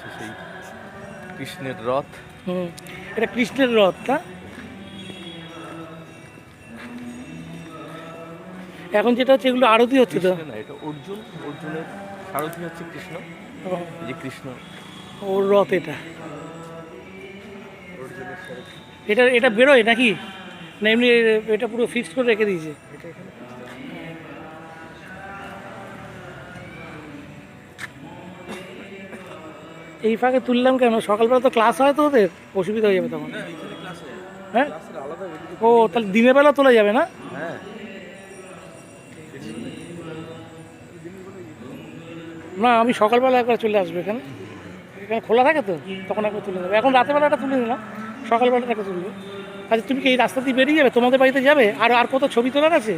হচ্ছে সেই কৃষ্ণের রথ। এটা কৃষ্ণের রথ না? এখন যেটা হচ্ছে এগুলো আরতি হচ্ছে তো। না, এটা অর্জুন, অর্জুনের সারথি হচ্ছে কৃষ্ণ। এই যে কৃষ্ণ ওর রথ এটা। অর্জুনের সারথি। এটা এটা বেরোয় নাকি, না এমনি এটা পুরো ফিক্সড করে রেখে দিয়েছে? এটা এখানে এই ফাঁকে তুললাম কেন, সকালবেলা তো ক্লাস হয় তো ওদের, অসুবিধা হয়ে যাবে তখন। হ্যাঁ, আলাদা। ও তাহলে দিনের বেলা তোলা যাবে না? হ্যাঁ, না আমি সকালবেলা একবার চলে আসবো এখানে, এখানে খোলা থাকে তো, তখন একবার তুলে দেবে। এখন রাতের বেলাটা তুলে নিলাম, সকালবেলাটা একটা তুলবে। আচ্ছা তুমি কি এই রাস্তা দিয়ে বেরিয়ে যাবে, তোমাদের বাড়িতে যাবে? আর আর কত ছবি তোলার আছে?